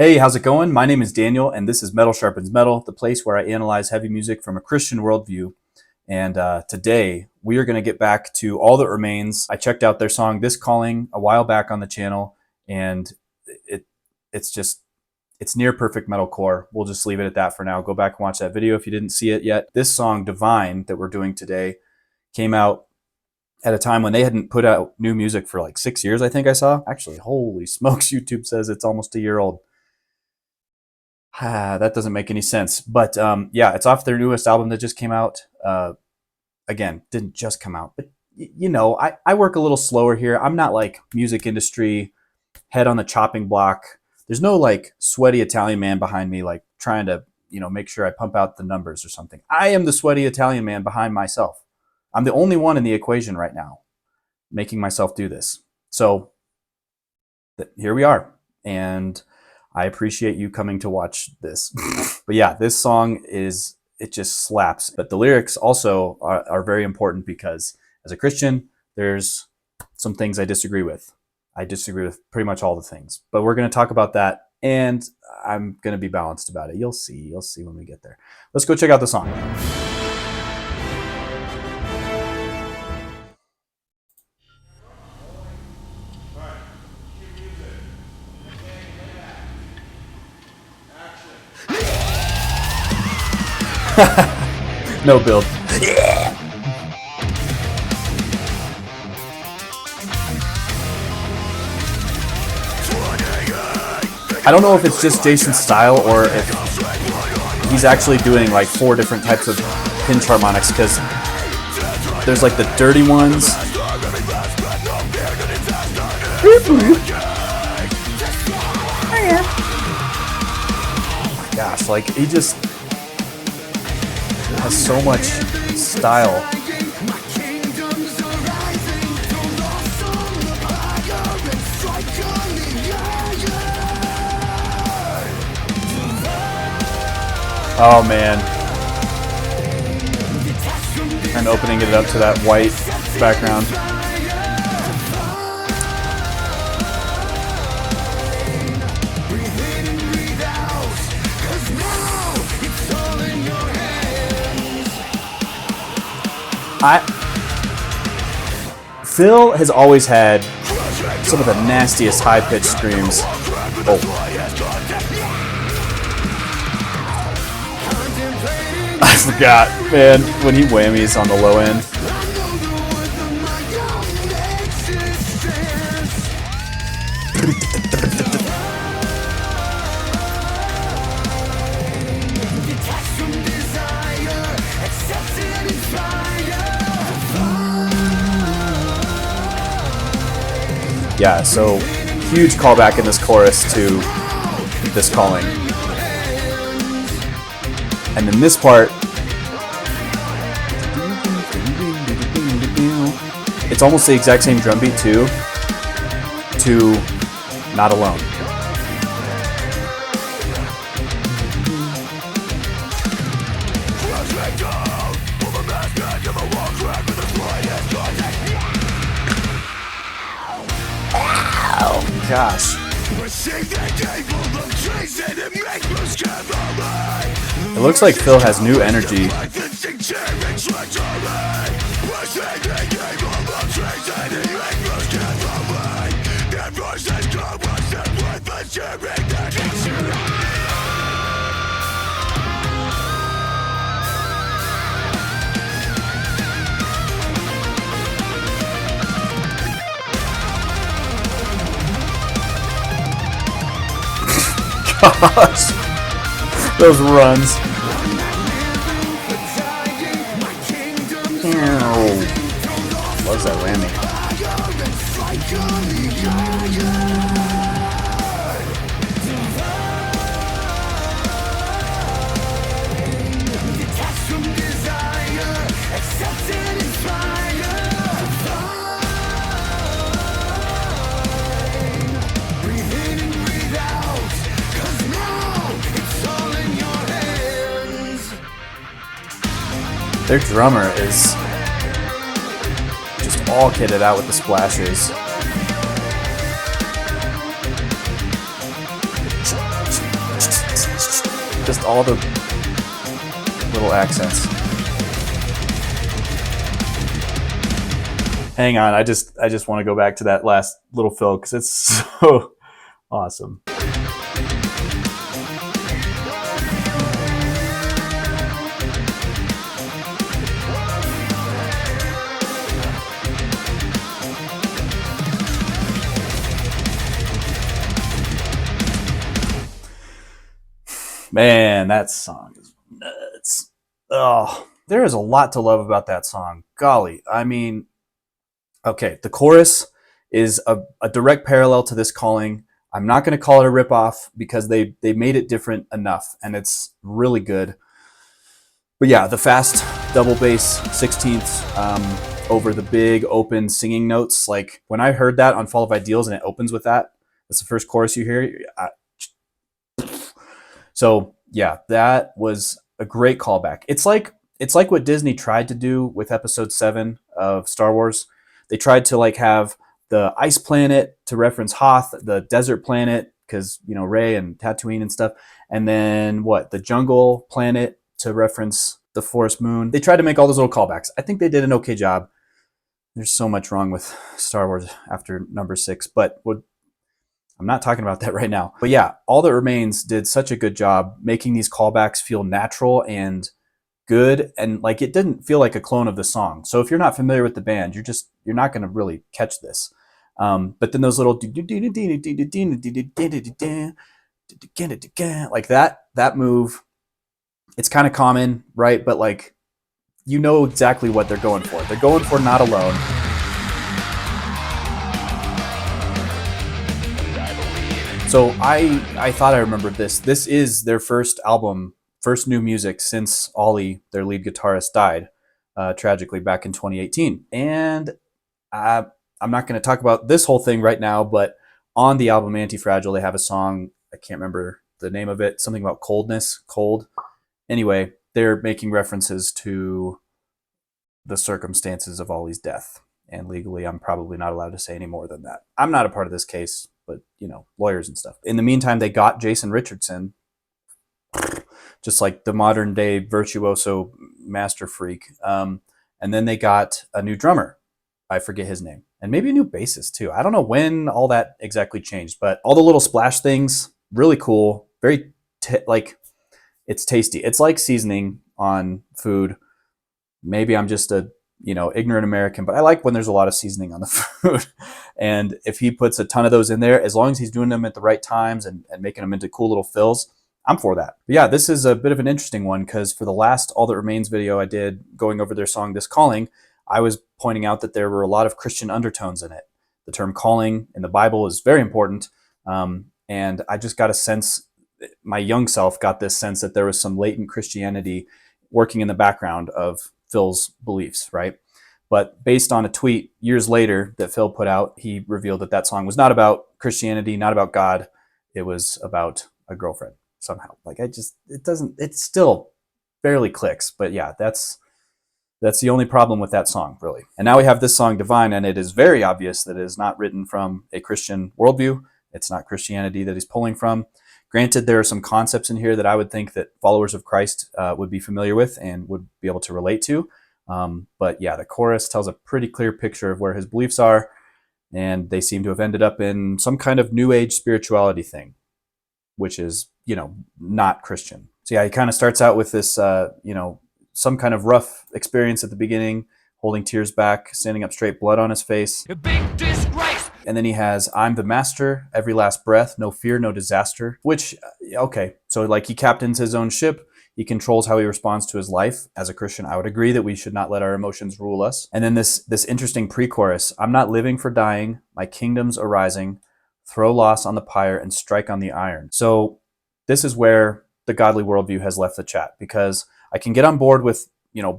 Hey, how's it going? My name is Daniel, and this is Metal Sharpens Metal, the place where I analyze heavy music from a Christian worldview. And today, we are going to get back to All That Remains. I checked out their song This Calling a while back on the channel, and it's near perfect metalcore. We'll just leave it at that for now. Go back and watch that video if you didn't see it yet. This song, Divine, that we're doing today, came out at a time when they hadn't put out new music for like 6 years, I think I saw. Actually, holy smokes, YouTube says it's almost a year old. That doesn't make any sense. But yeah, it's off their newest album that just came out. Again, didn't just come out. But, you know, I work a little slower here. I'm not like music industry, head on the chopping block. There's no like sweaty Italian man behind me like trying to, make sure I pump out the numbers or something. I am the sweaty Italian man behind myself. I'm the only one in the equation right now making myself do this. So here we are. And I appreciate you coming to watch this. But yeah, this song it just slaps. But the lyrics also are very important because as a Christian, there's some things I disagree with. I disagree with pretty much all the things. But we're going to talk about that, and I'm going to be balanced about it. You'll see when we get there. Let's go check out the song. No build. Yeah. I don't know if it's just Jason's style or if he's actually doing like 4 different types of pinch harmonics, because there's like the dirty ones. Oh my gosh, like he just has so much style. Oh man. And opening it up to that white background. Phil has always had some of the nastiest high-pitched screams. Oh. I forgot, man, when he whammies on the low end. Yeah, so huge callback in this chorus to This Calling. And then this part, it's almost the exact same drum beat too, to Not Alone. Oh gosh. It looks like Phil has new energy. Gosh, those runs. Loves that whammy. Their drummer is just all kitted out with the splashes. Just all the little accents. Hang on, I just want to go back to that last little fill because it's so awesome. Man, that song is nuts. Oh, there is a lot to love about that song. Golly, I mean, okay, the chorus is a direct parallel to this calling. I'm not going to call it a ripoff because they made it different enough, and it's really good. But yeah, the fast double bass 16ths over the big open singing notes. Like when I heard that on Fall of Ideals and it opens with that, that's the first chorus you hear. So yeah, that was a great callback. It's like what Disney tried to do with Episode 7 of Star Wars. They tried to like have the ice planet to reference Hoth, the desert planet because Rey and Tatooine and stuff, and then the jungle planet to reference the forest moon. They tried to make all those little callbacks. I think they did an okay job. There's so much wrong with Star Wars after number 6, but I'm not talking about that right now. But yeah, All That Remains did such a good job making these callbacks feel natural and good, and like it didn't feel like a clone of the song. So if you're not familiar with the band, you're not going to really catch this. But then those little like that move, it's kind of common, right? But like exactly what they're going for. They're going for Not Alone. So I thought I remembered this. This is their first album, first new music since Ollie, their lead guitarist, died tragically back in 2018. And I'm not going to talk about this whole thing right now, but on the album Anti-Fragile, they have a song, I can't remember the name of it, something about coldness, cold. Anyway, they're making references to the circumstances of Ollie's death. And legally, I'm probably not allowed to say any more than that. I'm not a part of this case, but lawyers and stuff. In the meantime, they got Jason Richardson, just like the modern day virtuoso master freak. And then they got a new drummer. I forget his name. And maybe a new bassist too. I don't know when all that exactly changed, but all the little splash things, really cool. Very it's tasty. It's like seasoning on food. Maybe I'm just a ignorant American, but I like when there's a lot of seasoning on the food. And if he puts a ton of those in there, as long as he's doing them at the right times and making them into cool little fills, I'm for that. But yeah, this is a bit of an interesting one because for the last All That Remains video I did going over their song This Calling, I was pointing out that there were a lot of Christian undertones in it. The term calling in the Bible is very important. And I just got a sense, my young self got this sense that there was some latent Christianity working in the background of Phil's beliefs, right? But based on a tweet years later that Phil put out, he revealed that song was not about Christianity, not about God. It was about a girlfriend somehow. It still barely clicks. But yeah, that's the only problem with that song, really. And now we have this song, Divine, and it is very obvious that it is not written from a Christian worldview. It's not Christianity that he's pulling from. Granted, there are some concepts in here that I would think that followers of Christ would be familiar with and would be able to relate to. But yeah, the chorus tells a pretty clear picture of where his beliefs are, and they seem to have ended up in some kind of new age spirituality thing, which is, not Christian. So yeah, he kind of starts out with this, some kind of rough experience at the beginning, holding tears back, standing up straight, blood on his face. A big disgrace. And then he has, I'm the master, every last breath, no fear, no disaster, which, okay. So like he captains his own ship. He controls how he responds to his life. As a Christian, I would agree that we should not let our emotions rule us. And then this interesting pre-chorus, I'm not living for dying, my kingdom's arising, throw loss on the pyre and strike on the iron. So this is where the godly worldview has left the chat, because I can get on board with,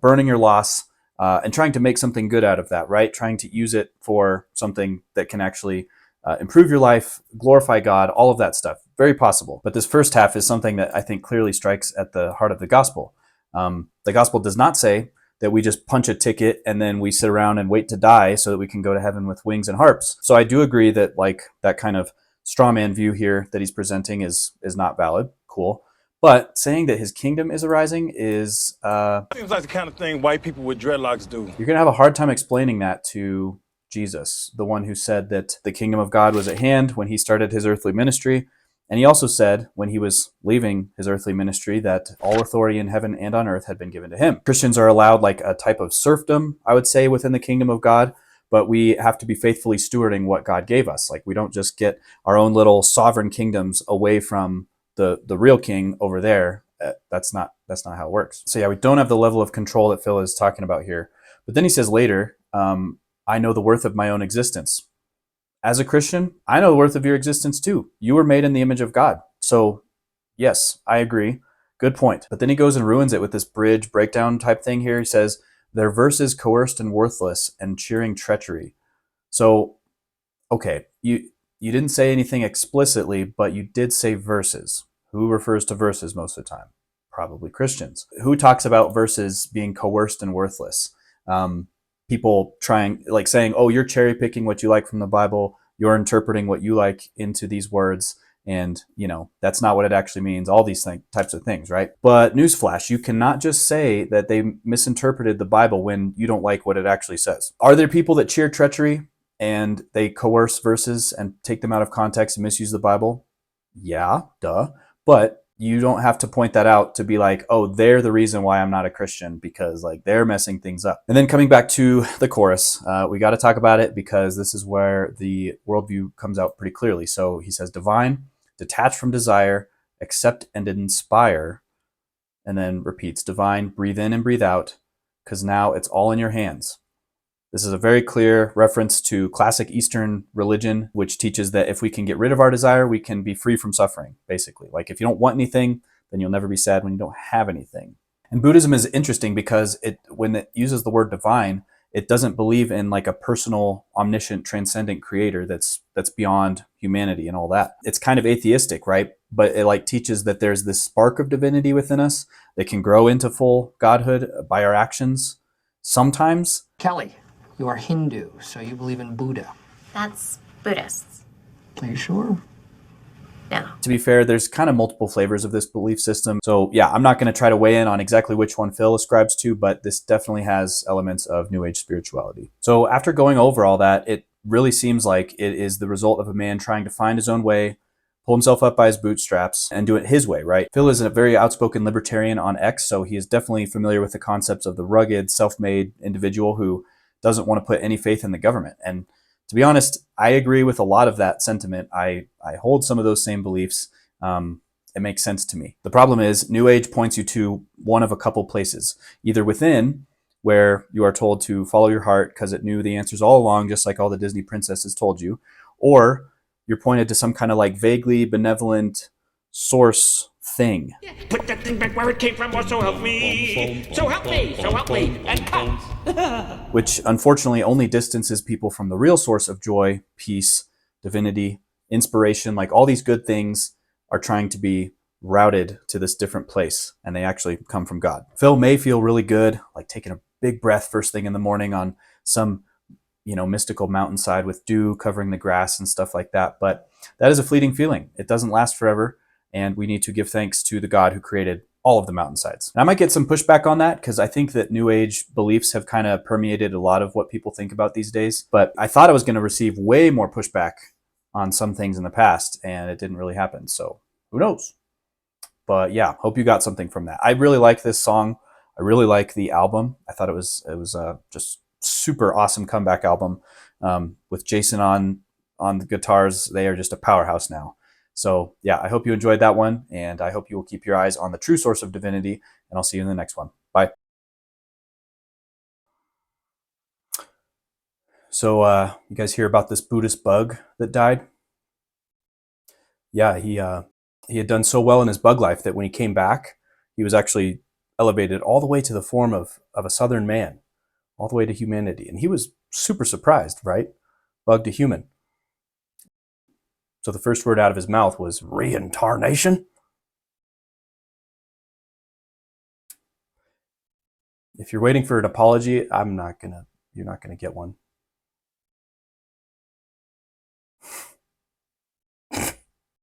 burning your loss, and trying to make something good out of that, right? Trying to use it for something that can actually improve your life, glorify God, all of that stuff. Very possible. But this first half is something that I think clearly strikes at the heart of the gospel. The gospel does not say that we just punch a ticket and then we sit around and wait to die so that we can go to heaven with wings and harps. So I do agree that that kind of straw man view here that he's presenting is not valid. Cool. But saying that his kingdom is arising is Seems like the kind of thing white people with dreadlocks do. you're going to have a hard time explaining that to Jesus, the one who said that the kingdom of God was at hand when he started his earthly ministry. And he also said when he was leaving his earthly ministry that all authority in heaven and on earth had been given to him. Christians are allowed like a type of serfdom, I would say, within the kingdom of God, but we have to be faithfully stewarding what God gave us. Like we don't just get our own little sovereign kingdoms away from the real king over there. That's not how it works. So yeah, we don't have the level of control that Phil is talking about here. But then he says later, I know the worth of my own existence. As a Christian, I know the worth of your existence too. You were made in the image of God. So yes, I agree. Good point. But then he goes and ruins it with this bridge breakdown type thing here. He says, their verses coerced and worthless and cheering treachery. So, okay, you didn't say anything explicitly, but you did say verses. Who refers to verses most of the time? Probably Christians. Who talks about verses being coerced and worthless? People trying, like saying, oh, you're cherry picking what you like from the Bible. You're interpreting what you like into these words. And, that's not what it actually means. All these types of things, right? But newsflash, you cannot just say that they misinterpreted the Bible when you don't like what it actually says. Are there people that cheer treachery and they coerce verses and take them out of context and misuse the Bible? Yeah, duh. But you don't have to point that out to be like, oh, they're the reason why I'm not a Christian because like they're messing things up. And then coming back to the chorus, we got to talk about it because this is where the worldview comes out pretty clearly. So he says, divine, detach from desire, accept and inspire, and then repeats, divine, breathe in and breathe out, because now it's all in your hands. This is a very clear reference to classic Eastern religion, which teaches that if we can get rid of our desire, we can be free from suffering, basically. Like if you don't want anything, then you'll never be sad when you don't have anything. And Buddhism is interesting because when it uses the word divine, it doesn't believe in like a personal, omniscient, transcendent creator that's beyond humanity and all that. It's kind of atheistic, right? But it like teaches that there's this spark of divinity within us that can grow into full godhood by our actions sometimes. Kelly, you are Hindu, so you believe in Buddha. That's Buddhists. Are you sure? No. To be fair, there's kind of multiple flavors of this belief system. So yeah, I'm not going to try to weigh in on exactly which one Phil ascribes to, but this definitely has elements of New Age spirituality. So after going over all that, it really seems like it is the result of a man trying to find his own way, pull himself up by his bootstraps, and do it his way, right? Phil is a very outspoken libertarian on X, so he is definitely familiar with the concepts of the rugged, self-made individual who doesn't want to put any faith in the government. And to be honest, I agree with a lot of that sentiment. I hold some of those same beliefs. It makes sense to me. The problem is New Age points you to one of a couple places, either within, where you are told to follow your heart because it knew the answers all along, just like all the Disney princesses told you, or you're pointed to some kind of like vaguely benevolent source thing. Put that thing back where it came from, or so help me. So help me, so help me, and cut. Which unfortunately only distances people from the real source of joy, peace, divinity, inspiration. Like all these good things are trying to be routed to this different place, and they actually come from God. Phil may feel really good, like taking a big breath first thing in the morning on some mystical mountainside with dew covering the grass and stuff like that. But that is a fleeting feeling. It doesn't last forever. And we need to give thanks to the God who created all of the mountainsides. And I might get some pushback on that because I think that New Age beliefs have kind of permeated a lot of what people think about these days. But I thought I was going to receive way more pushback on some things in the past, and it didn't really happen. So who knows? But yeah, hope you got something from that. I really like this song. I really like the album. I thought it was just super awesome comeback album with Jason on the guitars. They are just a powerhouse now. So yeah, I hope you enjoyed that one, and I hope you will keep your eyes on the true source of divinity, and I'll see you in the next one. Bye. So you guys hear about this Buddhist bug that died? Yeah, he had done so well in his bug life that when he came back, he was actually elevated all the way to the form of a southern man, all the way to humanity. And he was super surprised, right? Bug to human. So the first word out of his mouth was reincarnation. If you're waiting for an apology, you're not gonna get one.